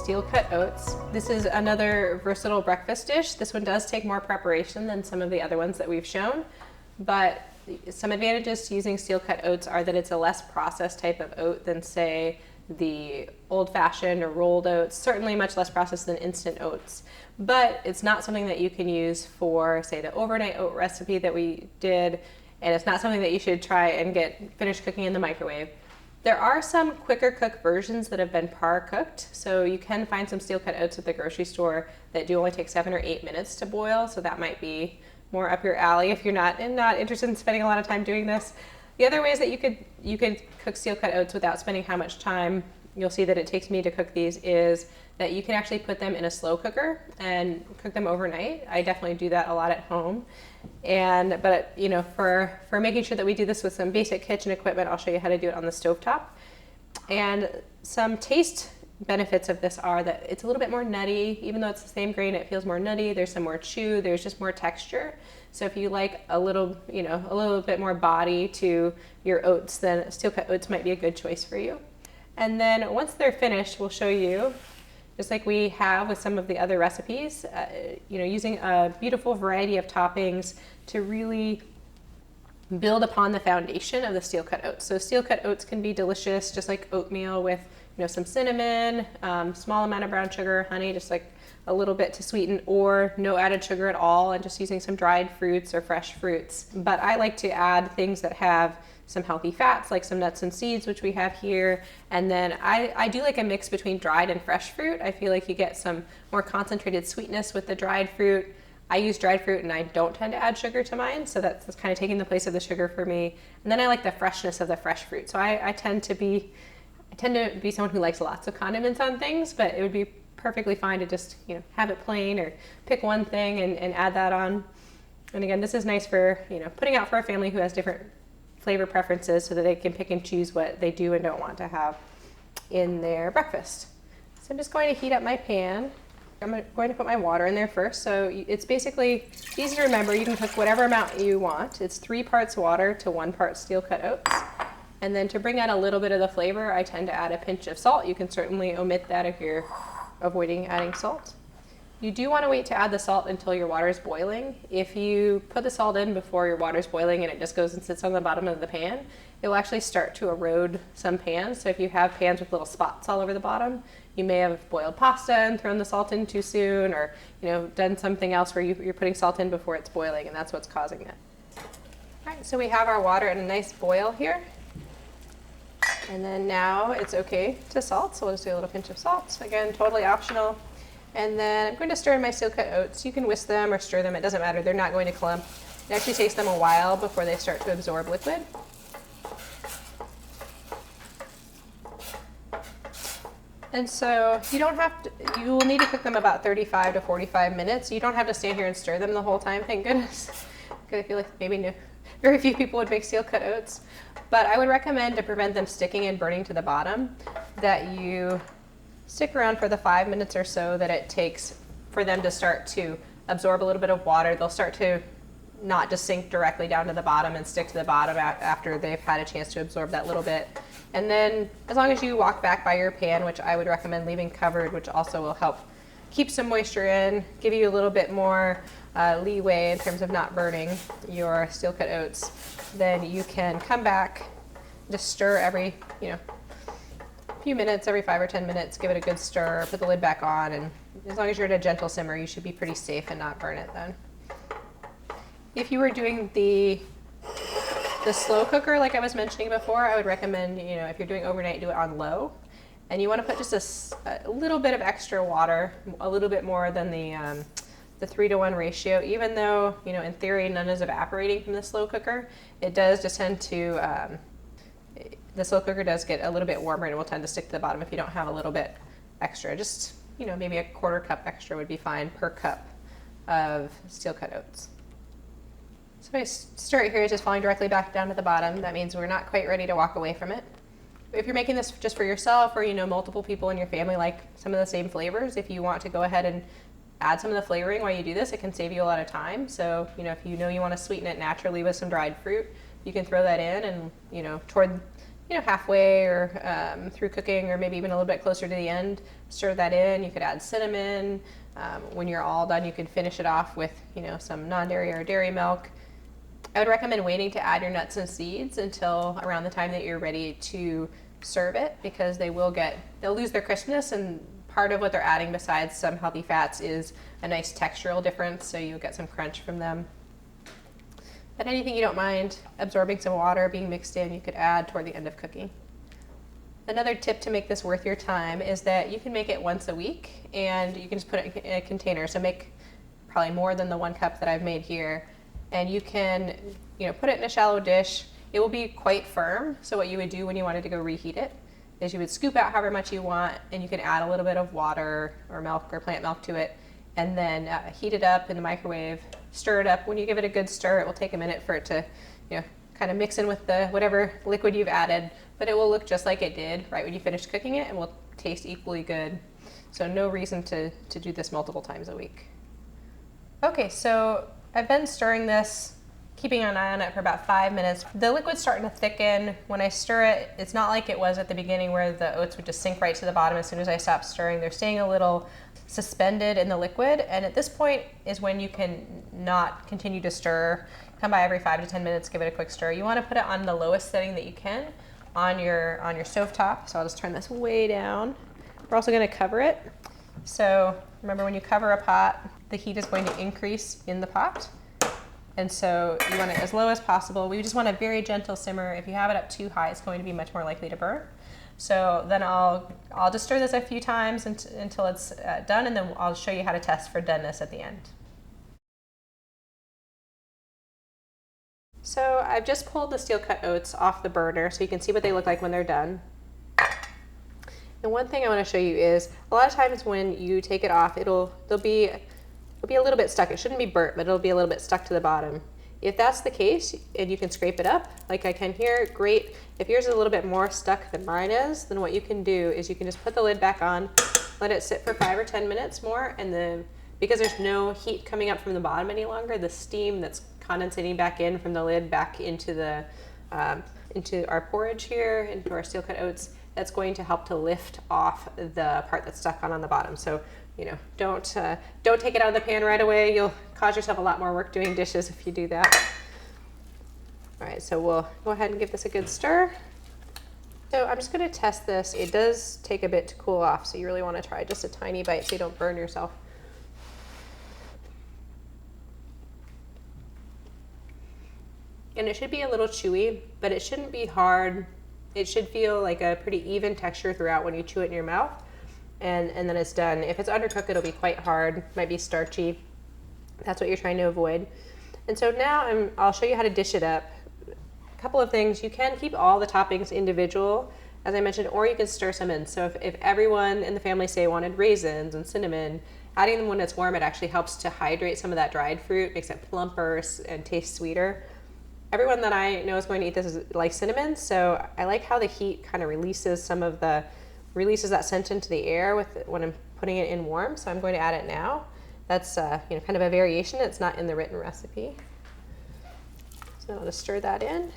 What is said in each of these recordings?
steel cut oats. This is another versatile breakfast dish. This one does take more preparation than some of the other ones that we've shown, but some advantages to using steel cut oats are that it's a less processed type of oat than, say, the old-fashioned or rolled oats, certainly much less processed than instant oats. But it's not something that you can use for, say, the overnight oat recipe that we did, and it's not something that you should try and get finished cooking in the microwave. There are some quicker cook versions that have been par cooked, so you can find some steel cut oats at the grocery store that do only take 7 or 8 minutes to boil, so that might be more up your alley if you're not interested in spending a lot of time doing this. The other ways that you could cook steel cut oats without spending how much time you'll see that it takes me to cook these is that you can actually put them in a slow cooker and cook them overnight. I definitely do that a lot at home. But you know, for making sure that we do this with some basic kitchen equipment, I'll show you how to do it on the stovetop. And some taste benefits of this are that it's a little bit more nutty. Even though it's the same grain, it feels more nutty. There's some more chew. There's just more texture. So if you like a little bit more body to your oats, then steel cut oats might be a good choice for you. And then once they're finished, we'll show you, just like we have with some of the other recipes, using a beautiful variety of toppings to really build upon the foundation of the steel cut oats. So steel cut oats can be delicious, just like oatmeal, with some cinnamon, small amount of brown sugar, honey, just like a little bit to sweeten, or no added sugar at all, and just using some dried fruits or fresh fruits. But I like to add things that have some healthy fats, like some nuts and seeds, which we have here. And then I do like a mix between dried and fresh fruit. I feel like you get some more concentrated sweetness with the dried fruit. I use dried fruit and I don't tend to add sugar to mine, so that's kind of taking the place of the sugar for me. And then I like the freshness of the fresh fruit. So I tend to be someone who likes lots of condiments on things, but it would be perfectly fine to just have it plain or pick one thing and add that on. And again, this is nice for putting out for a family who has different flavor preferences, so that they can pick and choose what they do and don't want to have in their breakfast. So I'm just going to heat up my pan. I'm going to put my water in there first. So it's basically easy to remember. You can cook whatever amount you want. It's 3 parts water to 1 part steel cut oats. And then to bring out a little bit of the flavor, I tend to add a pinch of salt. You can certainly omit that if you're avoiding adding salt. You do want to wait to add the salt until your water is boiling. If you put the salt in before your water is boiling and it just goes and sits on the bottom of the pan, it will actually start to erode some pans. So if you have pans with little spots all over the bottom, you may have boiled pasta and thrown the salt in too soon, or done something else where you're putting salt in before it's boiling, and that's what's causing it. All right, so we have our water at a nice boil here. And then now it's okay to salt, so we'll just do a little pinch of salt. Again, totally optional. And then I'm going to stir in my steel cut oats. You can whisk them or stir them, it doesn't matter. They're not going to clump. It actually takes them a while before they start to absorb liquid. And so you will need to cook them about 35 to 45 minutes. You don't have to stand here and stir them the whole time, thank goodness. Because I feel like maybe very few people would make steel cut oats. But I would recommend, to prevent them sticking and burning to the bottom, that you stick around for the 5 minutes or so that it takes for them to start to absorb a little bit of water. They'll start to not just sink directly down to the bottom and stick to the bottom after they've had a chance to absorb that little bit. And then as long as you walk back by your pan, which I would recommend leaving covered, which also will help keep some moisture in, give you a little bit more leeway in terms of not burning your steel cut oats, then you can come back, just stir every few minutes, every 5 or 10 minutes, give it a good stir, put the lid back on, and as long as you're at a gentle simmer, you should be pretty safe and not burn it then. If you were doing the slow cooker, like I was mentioning before, I would recommend, if you're doing overnight, do it on low. And you want to put just a little bit of extra water, a little bit more than the 3-to-1 ratio. Even though, in theory, none is evaporating from the slow cooker, it does just tend to, the slow cooker does get a little bit warmer and will tend to stick to the bottom if you don't have a little bit extra. Just, maybe a 1/4 cup extra would be fine per cup of steel cut oats. So my stir here is just falling directly back down to the bottom. That means we're not quite ready to walk away from it. If you're making this just for yourself, or multiple people in your family like some of the same flavors, if you want to go ahead and add some of the flavoring while you do this, it can save you a lot of time. So, if you want to sweeten it naturally with some dried fruit, you can throw that in, and toward halfway or through cooking, or maybe even a little bit closer to the end, stir that in. You could add cinnamon. When you're all done, you could finish it off with, some non-dairy or dairy milk. I would recommend waiting to add your nuts and seeds until around the time that you're ready to serve it, because they'll lose their crispness, and part of what they're adding besides some healthy fats is a nice textural difference, so you'll get some crunch from them. But anything you don't mind absorbing some water being mixed in, you could add toward the end of cooking. Another tip to make this worth your time is that you can make it once a week, and you can just put it in a container. So make probably more than the 1 cup that I've made here, and you can put it in a shallow dish. It will be quite firm, so what you would do when you wanted to go reheat it is you would scoop out however much you want, and you can add a little bit of water or milk or plant milk to it, and then heat it up in the microwave. Stir it up. When you give it a good stir, it will take a minute for it to kind of mix in with the whatever liquid you've added, but it will look just like it did right when you finished cooking it, and will taste equally good. So no reason to do this multiple times a week. Okay, so I've been stirring this, keeping an eye on it for about 5 minutes. The liquid's starting to thicken. When I stir it, it's not like it was at the beginning where the oats would just sink right to the bottom as soon as I stopped stirring. They're staying a little suspended in the liquid, and at this point is when you can not continue to stir. Come by every 5 to 10 minutes, give it a quick stir. You want to put it on the lowest setting that you can on your stove top. So I'll just turn this way down. We're also going to cover it. So remember, when you cover a pot, the heat is going to increase in the pot. And so you want it as low as possible. We just want a very gentle simmer. If you have it up too high, it's going to be much more likely to burn. So then I'll just stir this a few times until it's done, and then I'll show you how to test for doneness at the end. So I've just pulled the steel cut oats off the burner so you can see what they look like when they're done. And one thing I want to show you is a lot of times when you take it off, it'll be a little bit stuck. It shouldn't be burnt, but it'll be a little bit stuck to the bottom. If that's the case, and you can scrape it up like I can here, great. If yours is a little bit more stuck than mine is, then what you can do is you can just put the lid back on, let it sit for 5 or 10 minutes more, and then because there's no heat coming up from the bottom any longer, the steam that's condensating back in from the lid back into the into our porridge here, into our steel cut oats, that's going to help to lift off the part that's stuck on the bottom. So don't take it out of the pan right away. You'll cause yourself a lot more work doing dishes if you do that. All right, so we'll go ahead and give this a good stir. So I'm just going to test this. It does take a bit to cool off, so you really want to try just a tiny bite so you don't burn yourself. And it should be a little chewy, but it shouldn't be hard. It should feel like a pretty even texture throughout when you chew it in your mouth. And then it's done. If it's undercooked, it'll be quite hard, might be starchy. That's what you're trying to avoid. And so now I'll show you how to dish it up. A couple of things. You can keep all the toppings individual, as I mentioned, or you can stir some in. So if everyone in the family, say, wanted raisins and cinnamon, adding them when it's warm, it actually helps to hydrate some of that dried fruit, makes it plumper and taste sweeter. Everyone that I know is going to eat this is like cinnamon, so I like how the heat kind of releases that scent into the air when I'm putting it in warm, so I'm going to add it now. That's kind of a variation. It's not in the written recipe. So I'll just stir that in.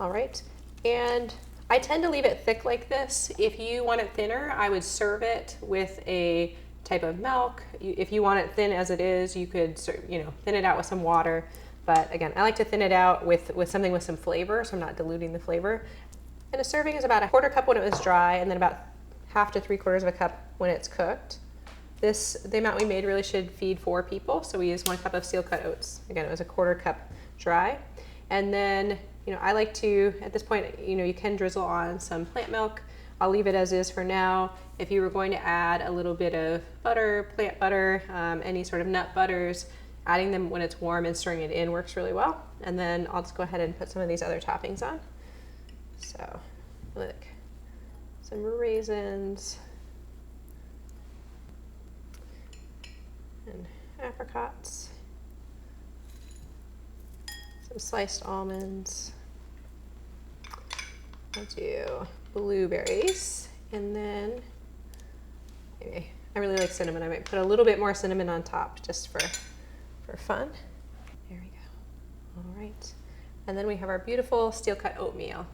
All right, and I tend to leave it thick like this. If you want it thinner, I would serve it with a type of milk. If you want it thin as it is, you could thin it out with some water. But again, I like to thin it out with something with some flavor, so I'm not diluting the flavor. And a serving is about a 1/4 cup when it was dry, and then about 1/2 to 3/4 cup when it's cooked. The amount we made really should feed 4 people, so we used 1 cup of steel cut oats. Again, it was a 1/4 cup dry. And then, I like to, at this point, you can drizzle on some plant milk. I'll leave it as is for now. If you were going to add a little bit of butter, plant butter, any sort of nut butters, adding them when it's warm and stirring it in works really well. And then I'll just go ahead and put some of these other toppings on. So, look, some raisins and apricots, some sliced almonds. I'll do blueberries, and then maybe, I really like cinnamon. I might put a little bit more cinnamon on top just for fun. There we go. All right. And then we have our beautiful steel cut oatmeal.